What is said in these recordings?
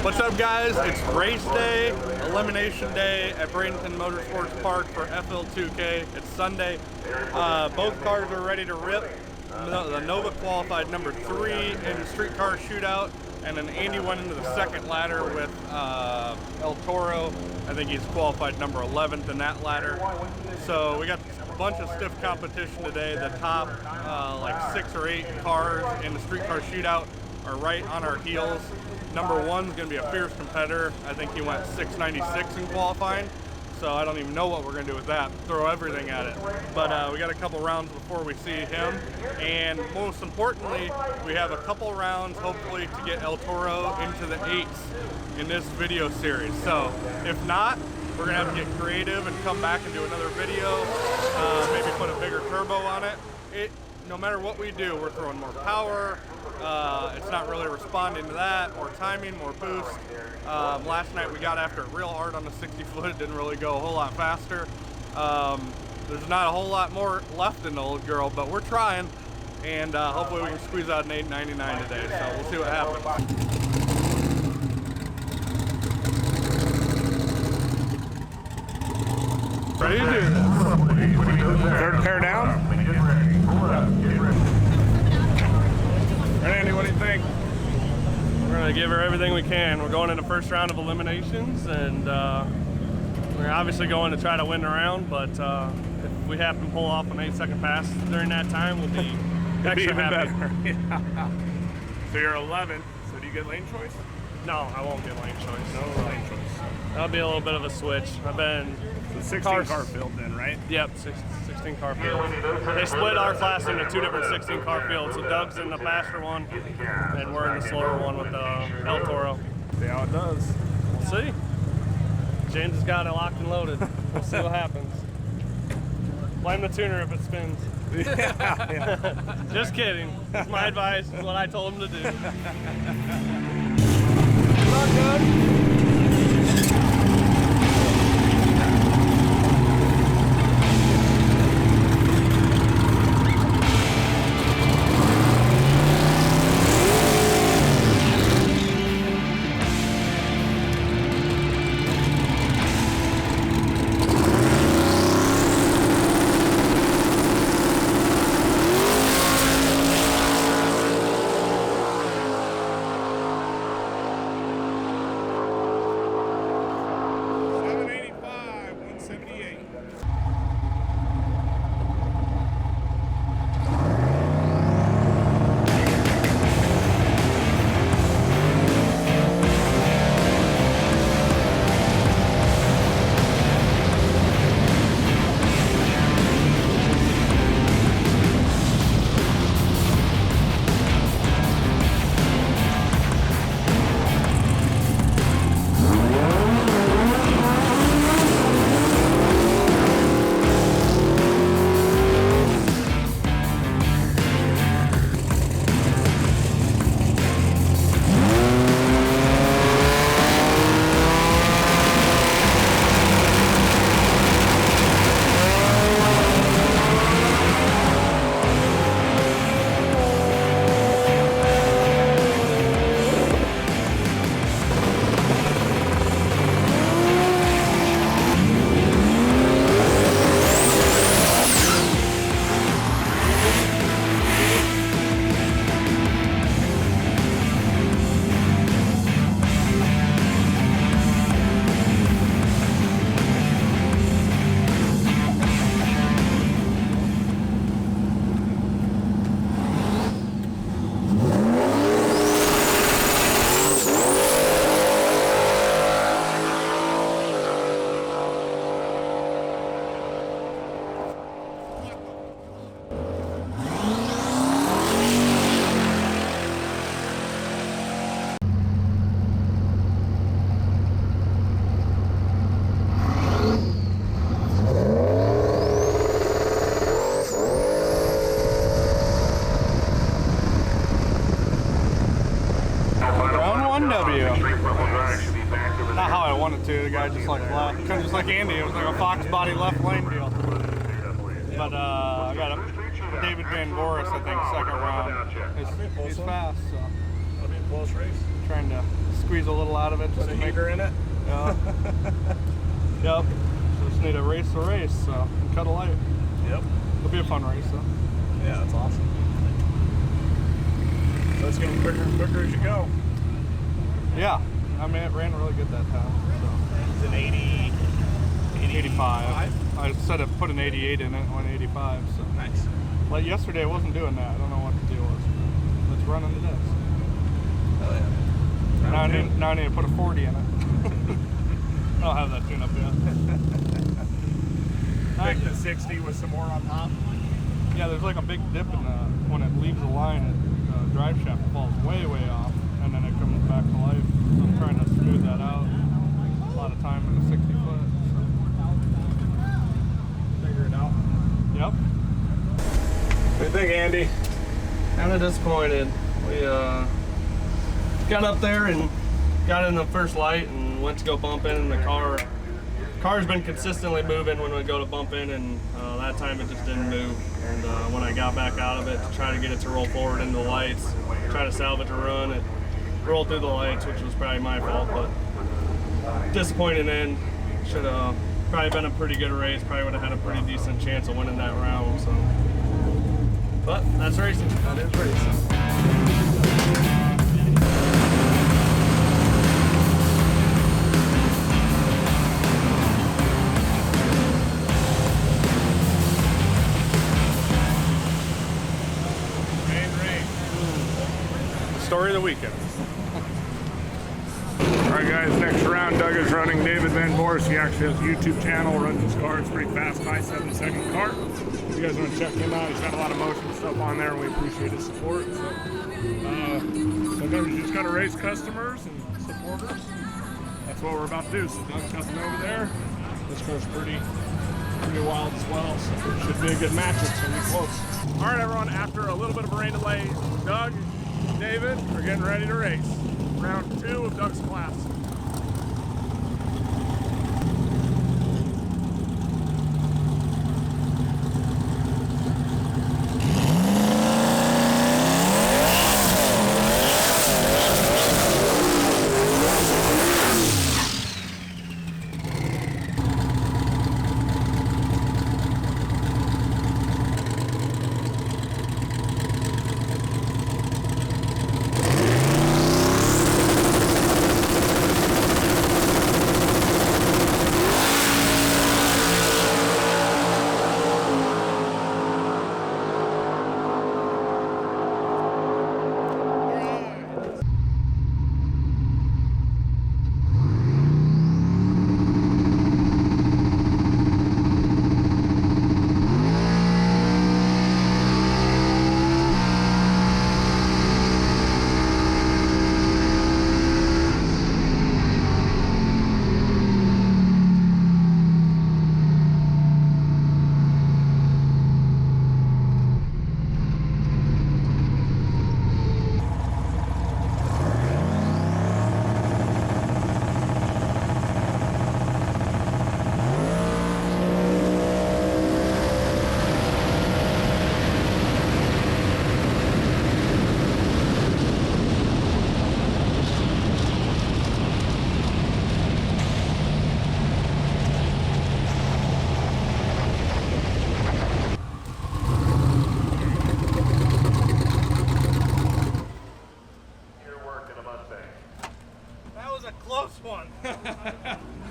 What's up, guys? It's race day, elimination day at Bradenton Motorsports Park for Fl2k. It's Sunday. Both cars are ready to rip. The Nova qualified number 3 in the street car shootout, and then Andy went into the second ladder with El Toro. I think he's qualified number 11th in that ladder. So we got a bunch of stiff competition today. The top like 6 or 8 cars in the street car shootout are right on our heels. Number 1's going to be a fierce competitor. I think he went 696 in qualifying, so I don't even know what we're going to do with that. Throw everything at it. But we got a couple rounds before we see him, and most importantly, we have a couple rounds hopefully to get El Toro into the 8s in this video series. So if not, we're going to have to get creative and come back and do another video, maybe put a bigger turbo on it. No matter what we do, we're throwing more power. It's not really responding to that. More timing, more boost. Last night we got after it real hard on the 60 foot. It didn't really go a whole lot faster. There's not a whole lot more left in the old girl, but we're trying. And hopefully we can squeeze out an 899 today. So we'll see what happens. Ready to do this. Third pair down. Randy, what do you think? We're going to give her everything we can. We're going in the first round of eliminations, and we're obviously going to try to win the round, but if we happen to pull off an 8-second pass during that time, we'll be extra happy. Yeah. So you're 11, so do you get lane choice? No, I won't get lane choice. No lane choice. That'll be a little bit of a switch. I've been... The 16 car field then, right? Yep, 16 car field. They split our class into 2 different 16 car fields. So Doug's in the faster one, and we're in the slower one with the El Toro. See how it does. We'll see. James has got it locked and loaded. We'll see what happens. Blame the tuner if it spins. Yeah. Just kidding. That's my advice. It's what I told him to do. Good luck, Doug. Not how I wanted to. The guy just like left. Kind of just like Andy. It was like a Fox body left lane deal. But I got him. David Van Boris, I think, second round. He's fast. So. That'll be a close race. Trying to squeeze a little out of it. Put a heater in it. Yeah. Yep. Just need to race the race, so and cut a light. Yep. It'll be a fun race, though. Yeah, that's awesome. So it's getting quicker and quicker as you go. Yeah. I mean, it ran really good that time. It's an 85. I said it put an 88 in it and went 85. So nice. Like yesterday, it wasn't doing that. I don't know what the deal was. But it's running to this. Oh yeah. Now I need to put a 40 in it. I don't have that tune up yet. Pick the 60 with some more on top. Yeah, there's like a big dip in when it leaves the line. The drive shaft falls way off, and then it comes back to life. So I'm trying to smooth that out. A lot of time in a 60 foot. So. Figure it out. Yep. What do you think, Andy? Kind of disappointed. We got up there and got in the first light and went to go bump in, and the car's been consistently moving when we go to bump in, and that time it just didn't move. And when I got back out of it to try to get it to roll forward into the lights, try to salvage a run, it rolled through the lights, which was probably my fault, but disappointing end. Should have probably been a pretty good race, probably would have had a pretty decent chance of winning that round. So, but that's racing. That is racing. Story of the weekend. All right, guys, next round, Doug is running David Van Boris. He actually has a YouTube channel, runs his car. It's pretty fast, high 7-second car. If you guys want to check him out, he's got a lot of motion stuff on there, and we appreciate his support. So, sometimes you just got to race customers and supporters. That's what we're about to do. So Doug's nothing over there. This car's pretty wild as well, so it should be a good matchup. It's going to be close. All right, everyone, after a little bit of a rain delay, Doug, David, we're getting ready to race. Round 2 of Doug's class.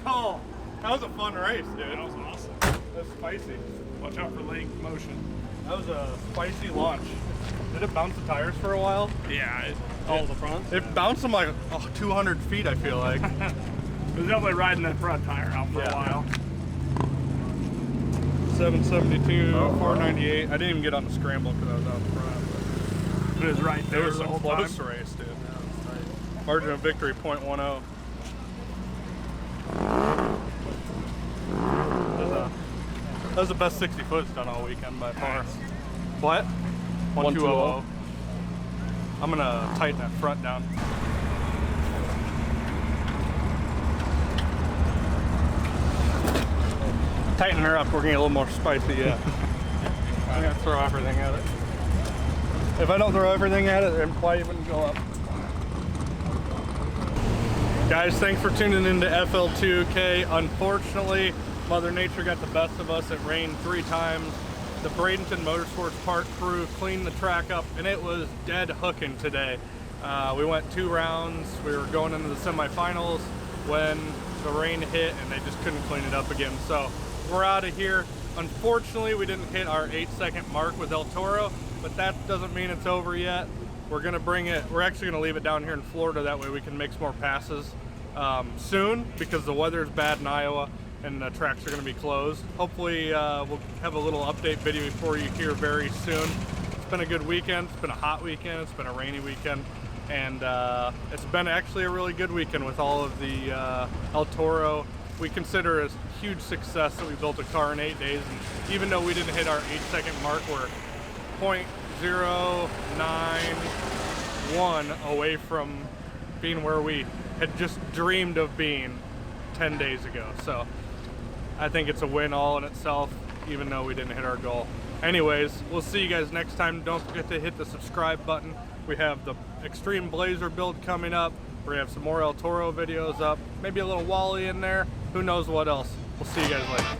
Oh, that was a fun race, dude. That was awesome. That's spicy. Watch out for leg motion. That was a spicy launch. Did it bounce the tires for a while? Yeah. The front? It bounced them like 200 feet, I feel like. It was definitely riding that front tire out for a while. 772, 498. I didn't even get on the scramble because I was out front. But it was right there. It was the a whole close time. race, dude. Yeah, it was tight. Margin of victory, 0.10. That was the best 60 foots done all weekend by far. Nice. What? 1200. I'm gonna tighten that front down. Tighten her up, we're gonna get a little more spicy, yeah. I'm gonna throw everything at it. If I don't throw everything at it, then why even go up? Guys, thanks for tuning into Fl2k. Unfortunately, Mother Nature got the best of us. It rained 3 times. The Bradenton Motorsports Park crew cleaned the track up, and it was dead hooking today. We went 2 rounds. We were going into the semifinals when the rain hit, and they just couldn't clean it up again. So we're out of here. Unfortunately, we didn't hit our 8-second mark with El Toro, but that doesn't mean it's over yet. We're gonna bring it, we're actually gonna leave it down here in Florida, that way we can make some more passes soon, because the weather is bad in Iowa and the tracks are gonna be closed. Hopefully we'll have a little update video for you here very soon. It's been a good weekend, it's been a hot weekend, it's been a rainy weekend, and it's been actually a really good weekend with all of the El Toro. We consider it a huge success that we built a car in 8 days, and even though we didn't hit our 8-second mark, we're 0.091 away from being where we had just dreamed of being 10 days ago. So I think it's a win all in itself, even though we didn't hit our goal. Anyways, we'll see you guys next time. Don't forget to hit the subscribe button. We have the Extreme Blazer build coming up. We have some more El Toro videos up, maybe a little Wally in there. Who knows what else. We'll see you guys later.